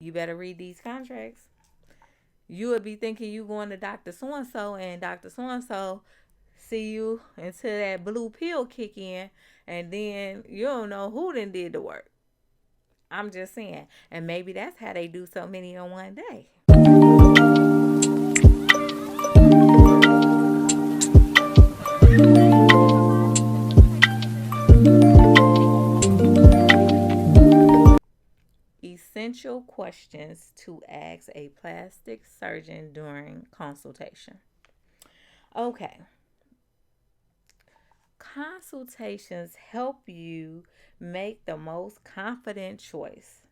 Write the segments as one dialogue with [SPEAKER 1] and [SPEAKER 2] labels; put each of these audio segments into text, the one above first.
[SPEAKER 1] You better read these contracts. You would be thinking you going to Dr. So-and-so, and Dr. So-and-so see you until that blue pill kick in, and then you don't know who then did the work. I'm just saying. And maybe that's how they do so many in one day. Essential questions to ask a plastic surgeon during consultation. Okay, consultations help you make the most confident choice.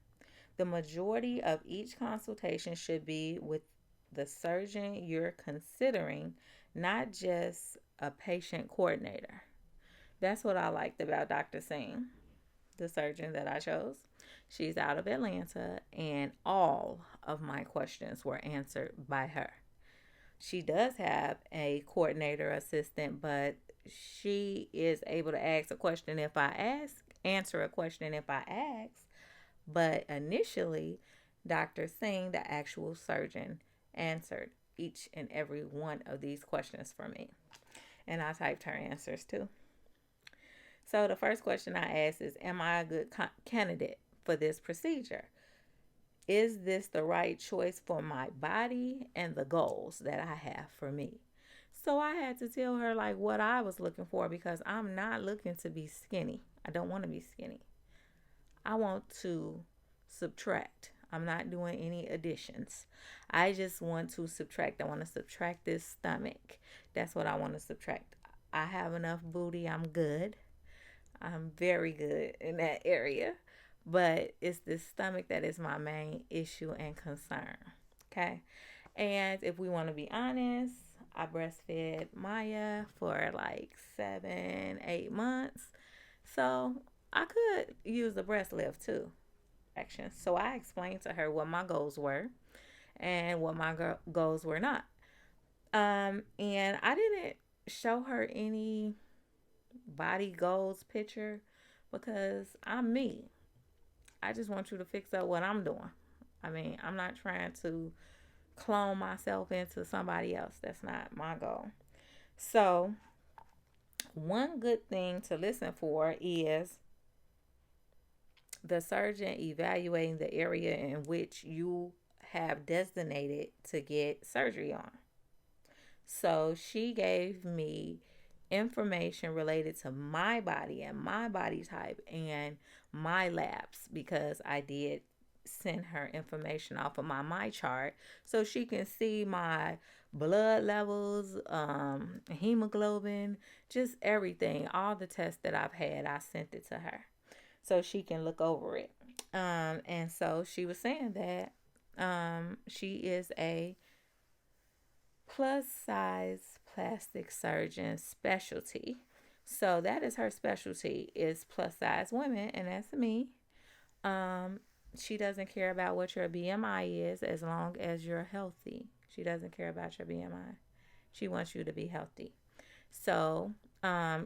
[SPEAKER 1] The majority of each consultation should be with the surgeon you're considering, not just a patient coordinator. That's what I liked about Dr. Singh, the surgeon that I chose. She's out of Atlanta, and all of my questions were answered by her. She does have a coordinator assistant, but she is able to ask a question if I ask, answer a question if I ask. But initially, Dr. Singh, the actual surgeon, answered each and every one of these questions for me. And I typed her answers too. So the first question I asked is, am I a good candidate for this procedure? Is this the right choice for my body and the goals that I have for me? So I had to tell her like what I was looking for, because I'm not looking to be skinny. I don't want to be skinny. I want to subtract. I'm not doing any additions. I just want to subtract. I want to subtract this stomach. That's what I want to subtract. I have enough booty. I'm good. I'm very good in that area. But it's this stomach that is my main issue and concern. Okay. And if we want to be honest, I breastfed Maya for like 7, 8 months. So I could use the breast lift too. Action. So I explained to her what my goals were and what my goals were not. And I didn't show her any body goals picture, because I'm me. I just want you to fix up what I'm doing. I mean, I'm not trying to clone myself into somebody else. That's not my goal. So, one good thing to listen for is the surgeon evaluating the area in which you have designated to get surgery on. So, she gave me information related to my body and my body type and my labs, because I did send her information off of my chart so she can see my blood levels, hemoglobin, just everything, all the tests that I've had. I sent it to her so she can look over it. And so she was saying that she is a plus size plastic surgeon specialty. So that is her specialty, is plus size women, and that's me. Um, she doesn't care about what your BMI is as long as you're healthy. She doesn't care about your BMI. She wants you to be healthy. So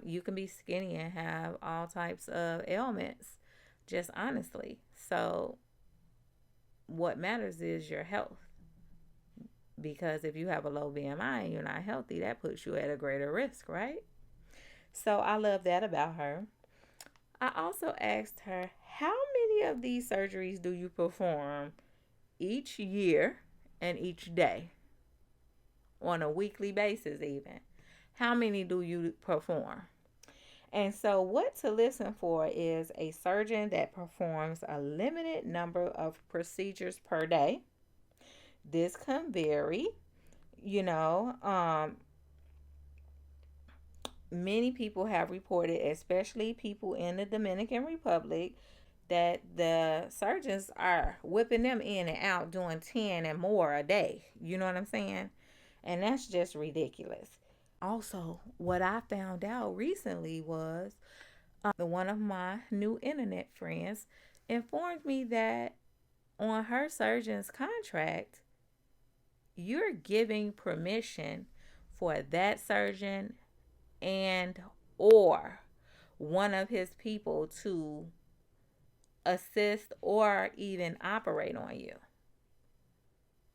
[SPEAKER 1] you can be skinny and have all types of ailments, just honestly. So what matters is your health. Because if you have a low BMI and you're not healthy, that puts you at a greater risk, right? So I love that about her. I also asked her, how many of these surgeries do you perform each year and each day, on a weekly basis, even? How many do you perform? And so, what to listen for is a surgeon that performs a limited number of procedures per day. This can vary, you know. Many people have reported, especially people in the Dominican Republic, that the surgeons are whipping them in and out doing 10 and more a day. You know what I'm saying? And that's just ridiculous. Also, what I found out recently was one of my new internet friends informed me that on her surgeon's contract, you're giving permission for that surgeon and or one of his people to assist or even operate on you.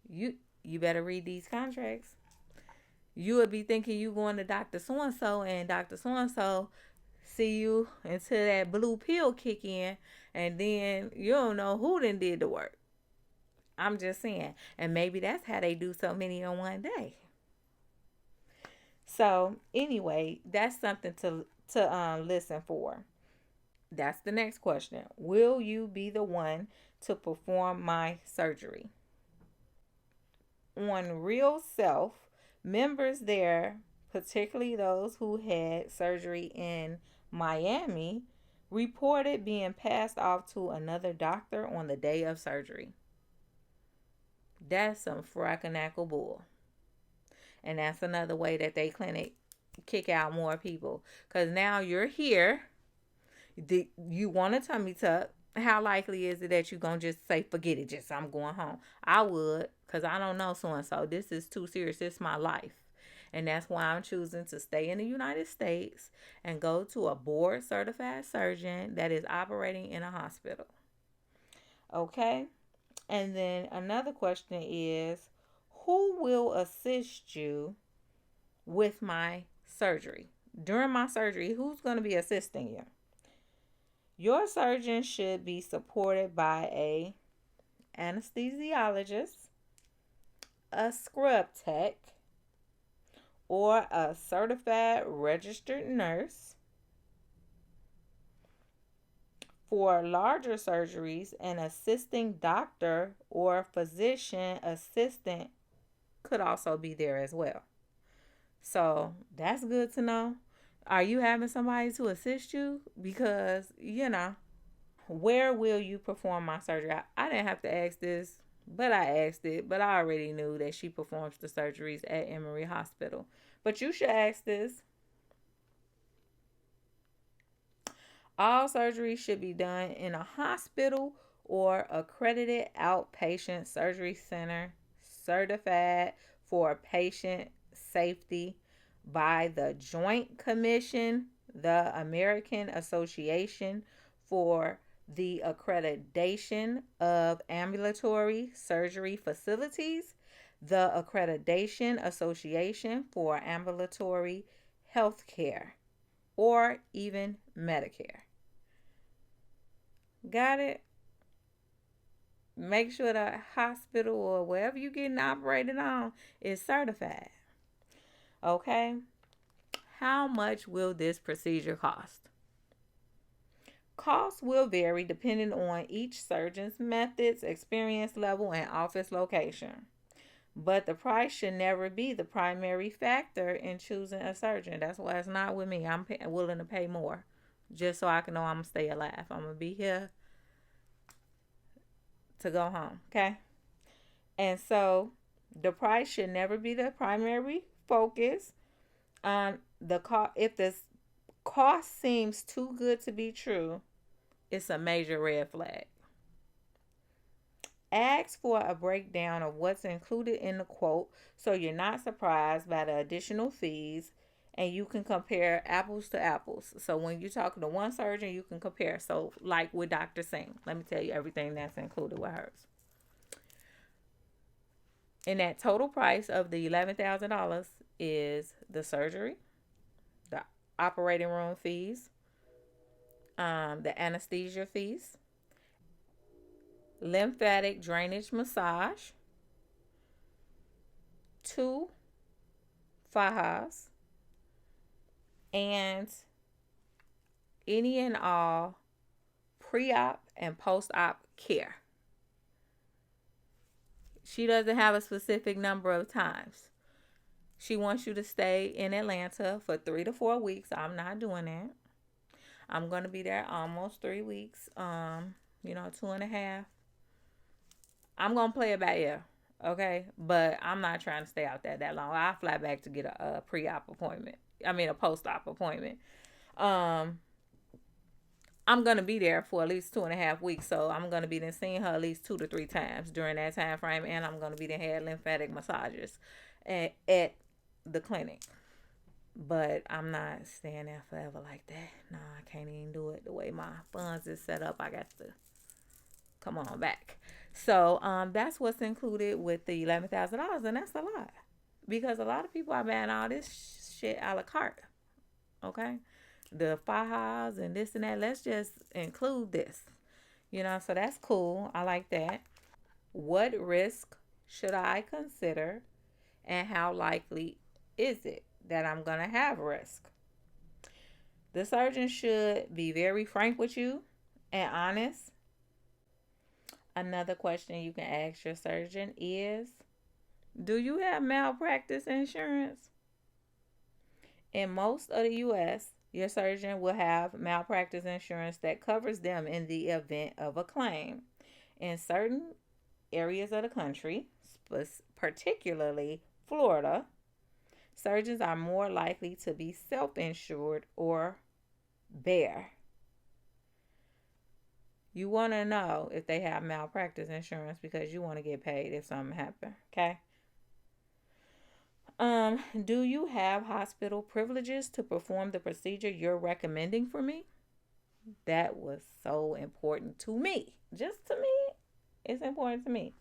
[SPEAKER 1] You better read these contracts. You would be thinking you going to Dr. So and so, and Dr. So and so see you until that blue pill kick in, and then you don't know who then did the work. I'm just saying, and maybe that's how they do so many in one day. So anyway, that's something to listen for. That's the next question. Will you be the one to perform my surgery? On Real Self, members there, particularly those who had surgery in Miami, reported being passed off to another doctor on the day of surgery. That's some fracking bull. And that's another way that they clinic kick out more people. Because now you're here. You want a tummy tuck. How likely is it that you're going to just say, forget it, just I'm going home? I would, because I don't know so and so. This is too serious. This is my life. And that's why I'm choosing to stay in the United States and go to a board certified surgeon that is operating in a hospital. Okay? And then another question is, who will assist you with my surgery? During my surgery, who's going to be assisting you? Your surgeon should be supported by a anesthesiologist, a scrub tech, or a certified registered nurse. For larger surgeries, an assisting doctor or physician assistant could also be there as well. So that's good to know. Are you having somebody to assist you? Because, where will you perform my surgery? I didn't have to ask this, but I asked it. But I already knew that she performs the surgeries at Emory Hospital. But you should ask this. All surgeries should be done in a hospital or accredited outpatient surgery center certified for patient safety by the Joint Commission, the American Association for the Accreditation of Ambulatory Surgery Facilities, the Accreditation Association for Ambulatory Healthcare, or even Medicare. Got it? Make sure the hospital or wherever you're getting operated on is certified. Okay? How much will this procedure cost? Costs will vary depending on each surgeon's methods, experience level, and office location. But the price should never be the primary factor in choosing a surgeon. That's why it's not with me. I'm willing to pay more just so I can know I'm going to stay alive. I'm going to be here to go home. Okay? And so the price should never be the primary focus. If the cost seems too good to be true, it's a major red flag. Ask for a breakdown of what's included in the quote so you're not surprised by the additional fees, and you can compare apples to apples. So when you're talking to one surgeon, you can compare. So like with Dr. Singh, let me tell you everything that's included with hers. And that total price of the $11,000 is the surgery, the operating room fees, the anesthesia fees, lymphatic drainage massage, 2 fajas, and any and all pre-op and post-op care. She doesn't have a specific number of times. She wants you to stay in Atlanta for 3 to 4 weeks. I'm not doing that. I'm going to be there almost 3 weeks. 2.5. I'm going to play it by ear. Okay? But I'm not trying to stay out there that long. I'll fly back to get a pre-op appointment. A post-op appointment. I'm going to be there for at least 2.5 weeks. So I'm going to be then seeing her at least 2 to 3 times during that time frame. And I'm going to be then had lymphatic massages at the clinic. But I'm not staying there forever like that. No, I can't even do it the way my funds is set up. I got to come on back. So that's what's included with the $11,000, and that's a lot because a lot of people are buying all this shit a la carte. Okay, the fajas and this and that. Let's just include this. So that's cool. I like that. What risk should I consider, and how likely is it that I'm gonna have risk? The surgeon should be very frank with you and honest. Another question you can ask your surgeon is, do you have malpractice insurance? In most of the US, your surgeon will have malpractice insurance that covers them in the event of a claim. In certain areas of the country, particularly Florida, surgeons are more likely to be self insured or bear. You want to know if they have malpractice insurance because you want to get paid if something happens. Okay. Do you have hospital privileges to perform the procedure you're recommending for me? That was so important to me. Just to me, it's important to me.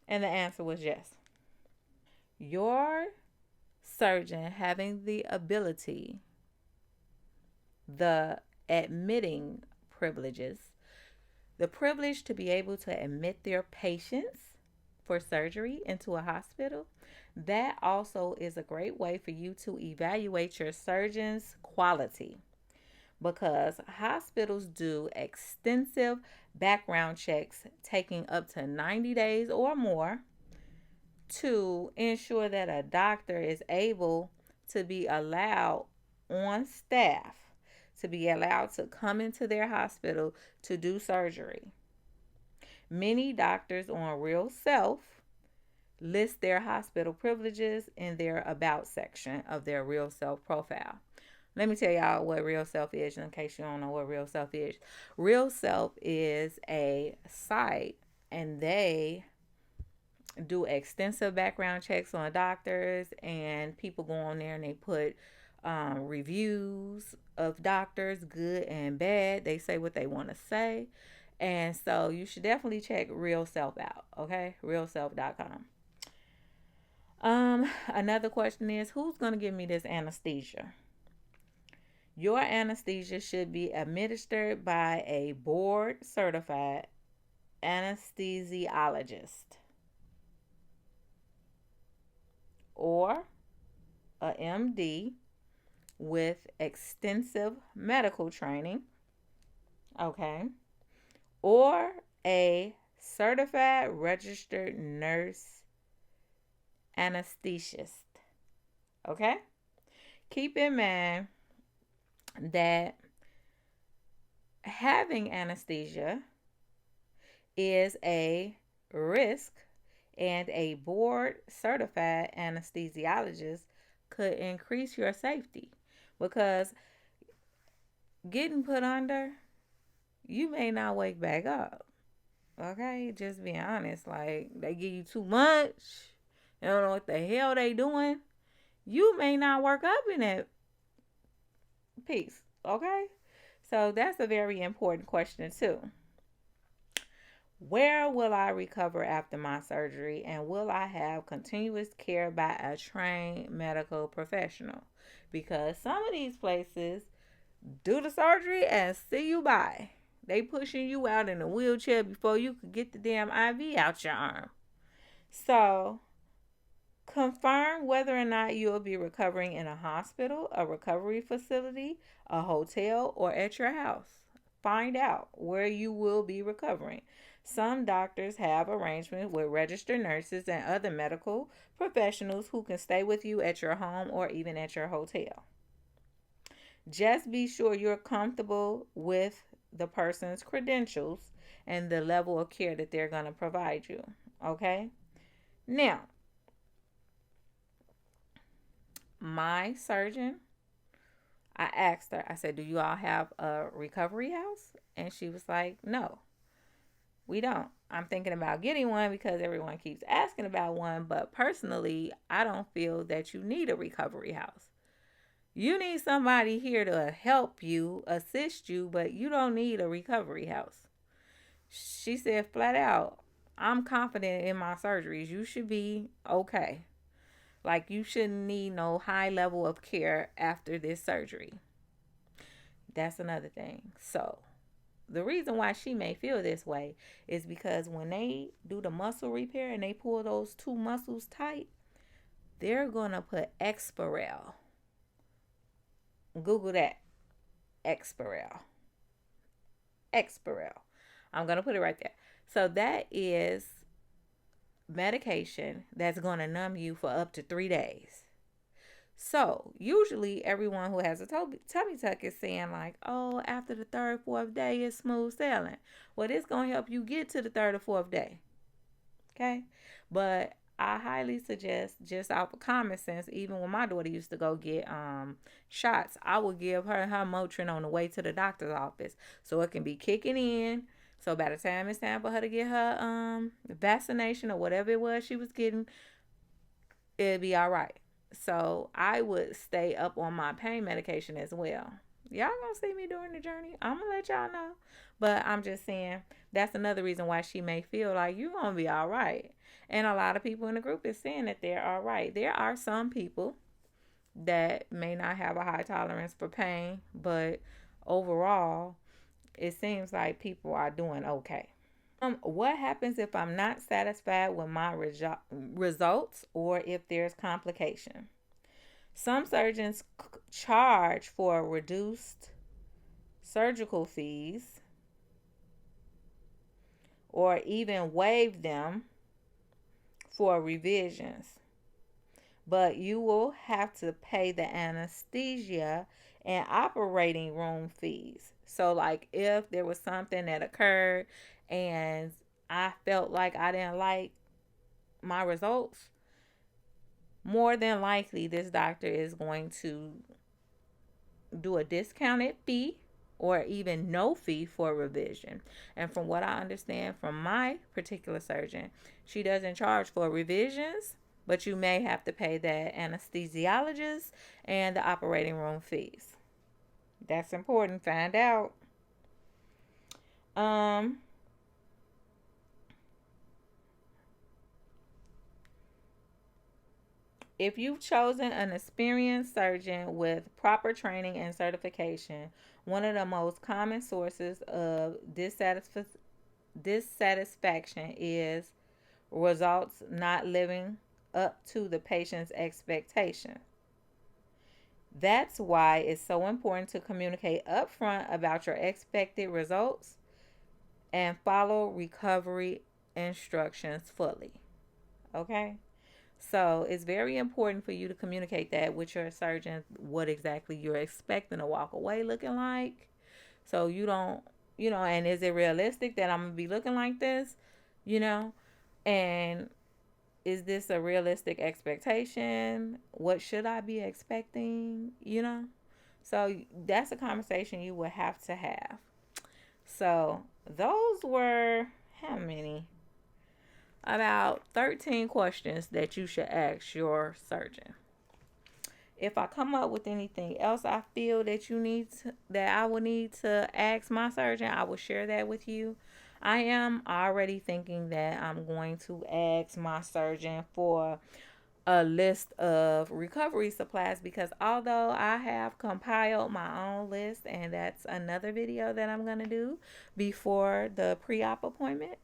[SPEAKER 1] And the answer was yes. Your surgeon having the ability, the admitting privileges, the privilege to be able to admit their patients for surgery into a hospital, that also is a great way for you to evaluate your surgeon's quality because hospitals do extensive background checks taking up to 90 days or more to ensure that a doctor is able to be allowed on staff, to be allowed to come into their hospital to do surgery. Many doctors on Real Self list their hospital privileges in their About section of their Real Self profile. Let me tell y'all what Real Self is in case you don't know what Real Self is. Real Self is a site and they do extensive background checks on doctors, and people go on there and they put reviews of doctors, good and bad. They say what they want to say. And so you should definitely check Real Self out, okay? realself.com. Another question is, who's going to give me this anesthesia? Your anesthesia should be administered by a board certified anesthesiologist or a MD with extensive medical training, okay, or a certified registered nurse anesthetist, okay? Keep in mind that having anesthesia is a risk, and a board certified anesthesiologist could increase your safety because getting put under, you may not wake back up. Okay, just being honest. Like, they give you too much, you don't know what the hell they doing. You may not work up in that piece. Okay, so that's a very important question too. Where will I recover after my surgery, and will I have continuous care by a trained medical professional? Because some of these places do the surgery and see you by. They pushing you out in a wheelchair before you could get the damn IV out your arm. So confirm whether or not you'll be recovering in a hospital, a recovery facility, a hotel, or at your house. Find out where you will be recovering. Some doctors have arrangements with registered nurses and other medical professionals who can stay with you at your home or even at your hotel. Just be sure you're comfortable with the person's credentials and the level of care that they're going to provide you. Okay? Now, my surgeon, I asked her, I said, do you all have a recovery house? And she was like, no, we don't. I'm thinking about getting one because everyone keeps asking about one, but personally, I don't feel that you need a recovery house. You need somebody here to help you, assist you, but you don't need a recovery house. She said flat out, I'm confident in my surgeries. You should be okay. Like, you shouldn't need no high level of care after this surgery. That's another thing. So, the reason why she may feel this way is because when they do the muscle repair and they pull those two muscles tight, they're going to put Exparel. Google that. Exparel. Exparel. I'm going to put it right there. So, that is medication that's going to numb you for up to 3 days. So, usually everyone who has a tummy tuck is saying, like, oh, after the third, fourth day, it's smooth sailing. Well, it's going to help you get to the third or fourth day. Okay? But I highly suggest, just out of common sense, even when my daughter used to go get shots, I would give her Motrin on the way to the doctor's office so it can be kicking in. So by the time it's time for her to get her vaccination or whatever it was she was getting, it'll be all right. So I would stay up on my pain medication as well. Y'all gonna see me during the journey. I'm gonna let y'all know. But I'm just saying that's another reason why she may feel like you gonna be all right. And a lot of people in the group is saying that they're all right. There are some people that may not have a high tolerance for pain, but overall, it seems like people are doing okay. What happens if I'm not satisfied with my results or if there's complication? Some surgeons charge for reduced surgical fees or even waive them for revisions, but you will have to pay the anesthesia and operating room fees. So, like, if there was something that occurred and I felt like I didn't like my results, more than likely this doctor is going to do a discounted fee or even no fee for revision. And from what I understand from my particular surgeon, she doesn't charge for revisions, but you may have to pay that anesthesiologist and the operating room fees. That's important. Find out. Um, if you've chosen an experienced surgeon with proper training and certification, one of the most common sources of dissatisfaction is results not living up to the patient's expectation. That's why it's so important to communicate upfront about your expected results and follow recovery instructions fully. Okay? So it's very important for you to communicate that with your surgeon, what exactly you're expecting to walk away looking like. So you don't, and is it realistic that I'm going to be looking like this? You know, and is this a realistic expectation? What should I be expecting? So that's a conversation you would have to have. So those were how many? About 13 questions that you should ask your surgeon. If I come up with anything else I feel that that I will need to ask my surgeon, I will share that with you. I am already thinking that I'm going to ask my surgeon for a list of recovery supplies, because although I have compiled my own list, and that's another video that I'm going to do before the pre-op appointment.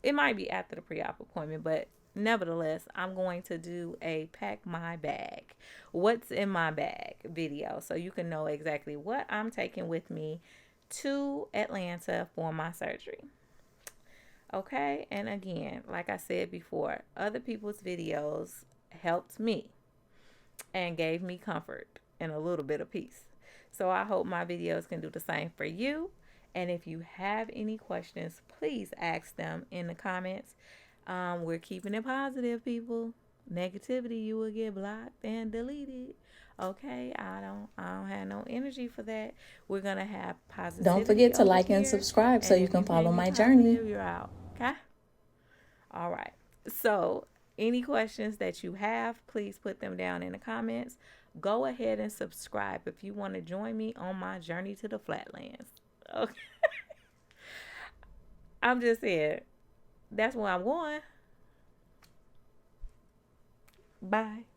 [SPEAKER 1] It might be after the pre-op appointment, but nevertheless, I'm going to do a pack my bag, what's in my bag video, so you can know exactly what I'm taking with me to Atlanta for my surgery. Okay, and again, like I said before, other people's videos helped me and gave me comfort and a little bit of peace. So I hope my videos can do the same for you. And if you have any questions, please ask them in the comments. We're keeping it positive, people. Negativity, you will get blocked and deleted. Okay, I don't have no energy for that. We're gonna have positivity.
[SPEAKER 2] Don't forget to
[SPEAKER 1] over
[SPEAKER 2] like and
[SPEAKER 1] here,
[SPEAKER 2] subscribe so
[SPEAKER 1] and
[SPEAKER 2] you
[SPEAKER 1] if
[SPEAKER 2] can
[SPEAKER 1] you
[SPEAKER 2] follow
[SPEAKER 1] can't be
[SPEAKER 2] my journey.
[SPEAKER 1] positive, you're out. Okay. All right. So, any questions that you have, please put them down in the comments. Go ahead and subscribe if you want to join me on my journey to the flatlands. Okay. I'm just saying, that's where I'm going. Bye.